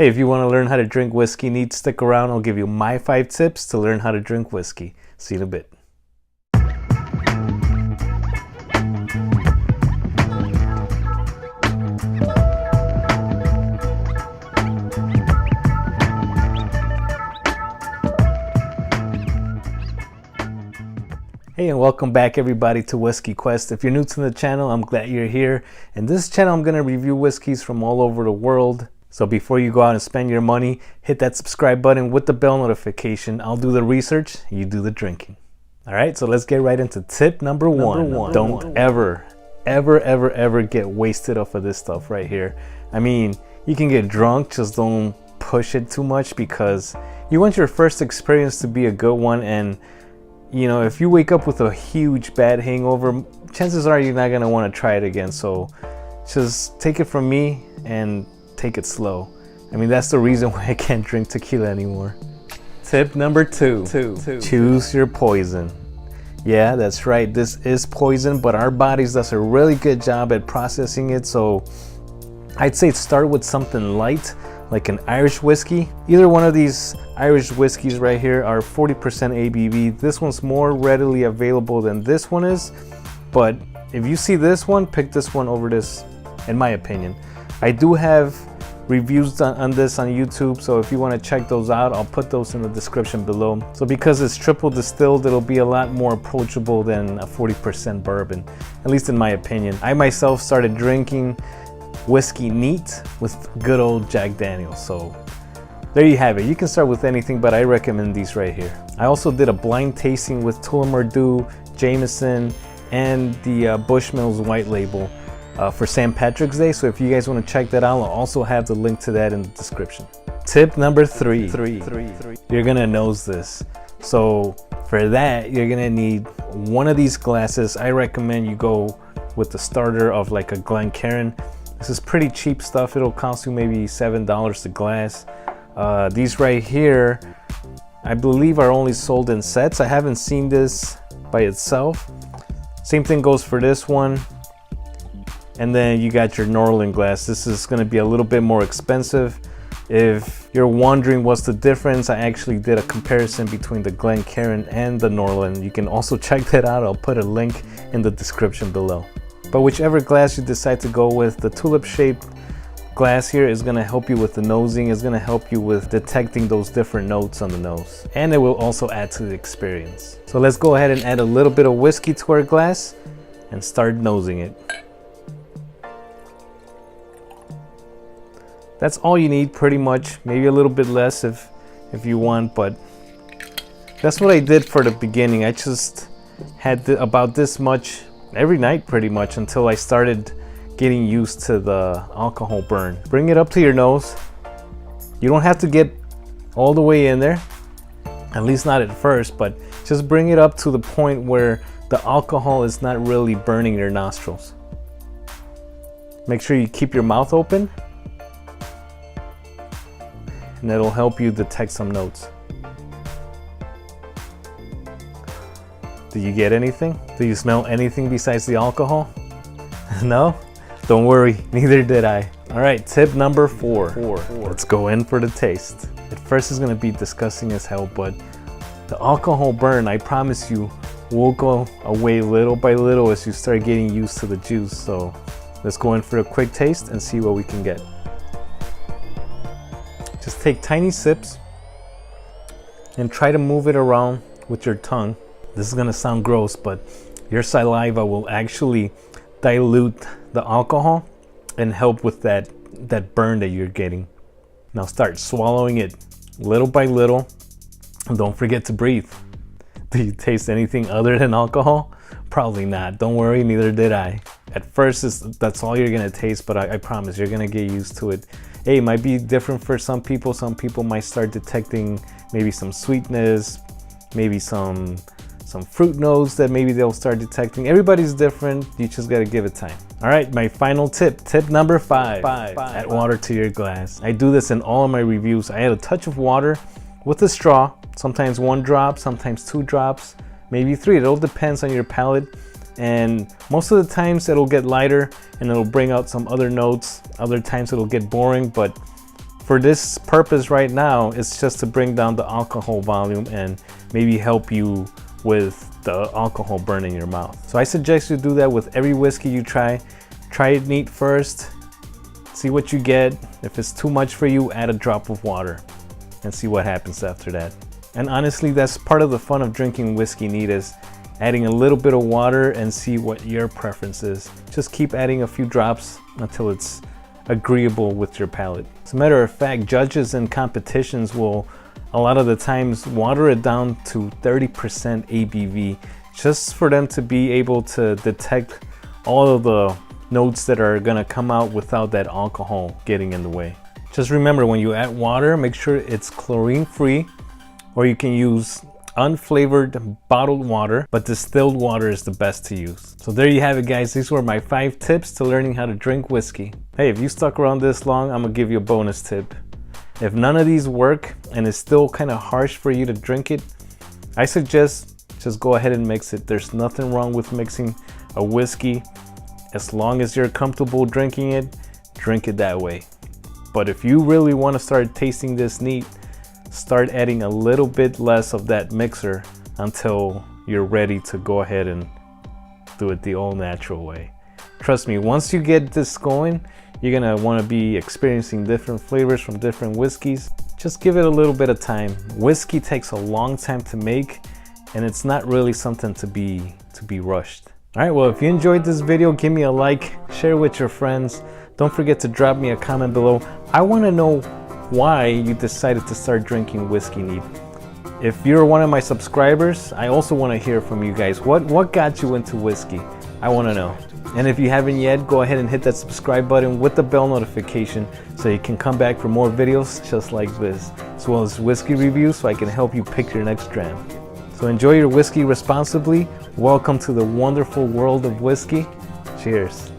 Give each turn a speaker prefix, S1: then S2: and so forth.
S1: Hey, if you want to learn how to drink whiskey, need to stick around. I'll give you my 5 tips to learn how to drink whiskey. See you in a bit. Hey, and welcome back everybody to Whiskey Quest. If you're new to the channel, I'm glad you're here. In this channel, I'm going to review whiskeys from all over the world. So before you go out and spend your money, hit that subscribe button with the bell notification. I'll do the research, you do the drinking. All right, so let's get right into tip number one. Don't ever get wasted off of this stuff right here. I mean, you can get drunk, just don't push it too much because you want your first experience to be a good one. And you know, if you wake up with a huge bad hangover, chances are you're not gonna want to try it again. So just take it from me and take it slow. I mean, that's the reason why I can't drink tequila anymore. Tip number two, choose your poison. Yeah, that's right, this is poison, but our bodies does a really good job at processing it. So I'd say start with something light, like an Irish whiskey. Either one of these Irish whiskeys right here are 40% ABV. This one's more readily available than this one is, but if you see this one, pick this one over this, in my opinion. I do have reviews on this on YouTube, so if you want to check those out, I'll put those in the description below. So because it's triple distilled, it'll be a lot more approachable than a 40% bourbon, at least in my opinion. I myself started drinking whiskey neat with good old Jack Daniels, so there you have it. You can start with anything, but I recommend these right here. I also did a blind tasting with Tullamore, Jameson, and the Bushmills White Label for St. Patrick's Day. So if you guys want to check that out, I'll also have the link to that in the description. Tip number three. You're gonna nose this. So for that, you're gonna need one of these glasses. I recommend you go with the starter of like a Glencairn. This is pretty cheap stuff. It'll cost you maybe $7 a glass. These right here, I believe are only sold in sets. I haven't seen this by itself. Same thing goes for this one. And then you got your Norlan glass. This is gonna be a little bit more expensive. If you're wondering what's the difference, I actually did a comparison between the Glencairn and the Norlan. You can also check that out. I'll put a link in the description below. But whichever glass you decide to go with, the tulip shaped glass here is gonna help you with the nosing. It's gonna help you with detecting those different notes on the nose. And it will also add to the experience. So let's go ahead and add a little bit of whiskey to our glass and start nosing it. That's all you need pretty much, maybe a little bit less if you want, but that's what I did for the beginning. I just had about this much every night pretty much until I started getting used to the alcohol burn. Bring it up to your nose. You don't have to get all the way in there, at least not at first, but just bring it up to the point where the alcohol is not really burning your nostrils. Make sure you keep your mouth open, and it'll help you detect some notes. Do you get anything? Do you smell anything besides the alcohol? No? Don't worry, neither did I. All right, tip number 4. Let's go in for the taste. At first it's gonna be disgusting as hell, but the alcohol burn, I promise you, will go away little by little as you start getting used to the juice. So let's go in for a quick taste and see what we can get. Just take tiny sips and try to move it around with your tongue. This is gonna sound gross, but your saliva will actually dilute the alcohol and help with that burn that you're getting. Now start swallowing it little by little, and don't forget to breathe. Do you taste anything other than alcohol? Probably not. Don't worry, neither did I. At first that's all you're gonna taste, but I promise you're gonna get used to it. Hey, it might be different for some people. Some people might start detecting maybe some sweetness, maybe some fruit notes that maybe they'll start detecting. Everybody's different. You just gotta give it time. All right, my final tip number 5. Add water to your glass. I do this in all of my reviews. I add a touch of water with a straw, sometimes 1 drop, sometimes 2 drops, maybe 3. It all depends on your palate. And most of the times it'll get lighter and it'll bring out some other notes. Other times it'll get boring, but for this purpose right now, it's just to bring down the alcohol volume and maybe help you with the alcohol burn in your mouth. So I suggest you do that with every whiskey you try. Try it neat first, see what you get. If it's too much for you, add a drop of water and see what happens after that. And honestly, that's part of the fun of drinking whiskey neat, is adding a little bit of water and see what your preference is. Just keep adding a few drops until it's agreeable with your palate. As a matter of fact, judges in competitions will a lot of the times water it down to 30% ABV, just for them to be able to detect all of the notes that are gonna come out without that alcohol getting in the way. Just remember, when you add water, make sure it's chlorine free, or you can use unflavored bottled water, but distilled water is the best to use. So there you have it, guys. These were my 5 tips to learning how to drink whiskey. Hey, if you stuck around this long, I'm gonna give you a bonus tip. If none of these work and it's still kind of harsh for you to drink it, I suggest just go ahead and mix it. There's nothing wrong with mixing a whiskey. As long as you're comfortable drinking it, drink it that way. But if you really want to start tasting this neat, start adding a little bit less of that mixer until you're ready to go ahead and do it the old natural way. Trust me, once you get this going, you're gonna want to be experiencing different flavors from different whiskeys. Just give it a little bit of time. Whiskey takes a long time to make, and it's not really something to be rushed. All right, well, if you enjoyed this video, give me a like, share with your friends. Don't forget to drop me a comment below. I want to know why you decided to start drinking whiskey neat. If you're one of my subscribers, I also want to hear from you guys. What got you into whiskey? I want to know. And if you haven't yet, go ahead and hit that subscribe button with the bell notification so you can come back for more videos just like this, as well as whiskey reviews, so I can help you pick your next dram. So enjoy your whiskey responsibly. Welcome to the wonderful world of whiskey. Cheers.